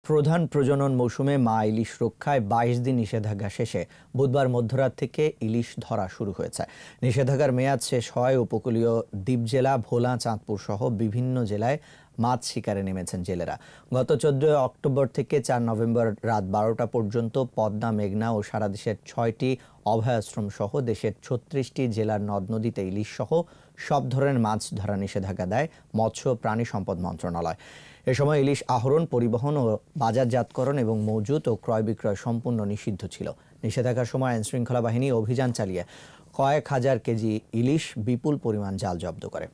প্রধান প্রজনন মৌসুমে মা ইলিশ রক্ষায় ২২ দিন নিষেধাজ্ঞা শেষে বুধবার মধ্যরাত থেকে ইলিশ ধরা শুরু হয়েছে। নিষেধাজ্ঞার মেয়াদ শেষ হওয়ায় উপকূলীয় দ্বীপ জেলা ভোলা, চাঁদপুর সহ বিভিন্ন জেলায় মাছ শিকারে নেমেছেন জেলেরা। গত ১৪ অক্টোবর থেকে ৪ নভেম্বর রাত ১২টা পর্যন্ত পদ্মা, মেঘনা ও সারা দেশের ৬টি অভয়াশ্রম সহ দেশের ৩৬টি জেলার নদ নদীতে ইলিশ সহ সব ধরনের মাছ ধরা নিষেধাজ্ঞা দেয় মৎস্য প্রাণী সম্পদ মন্ত্রণালয়। এ সময় ইলিশ আহরণ, পরিবহন ও বাজারজাতকরণ এবং মজুত ও ক্রয় বিক্রয় সম্পূর্ণ নিষিদ্ধ ছিল। নিষেধাজ্ঞার সময় আইনশৃঙ্খলা বাহিনী অভিযান চালিয়ে কয়েক হাজার কেজি ইলিশ, বিপুল পরিমাণ জাল জব্দ করে।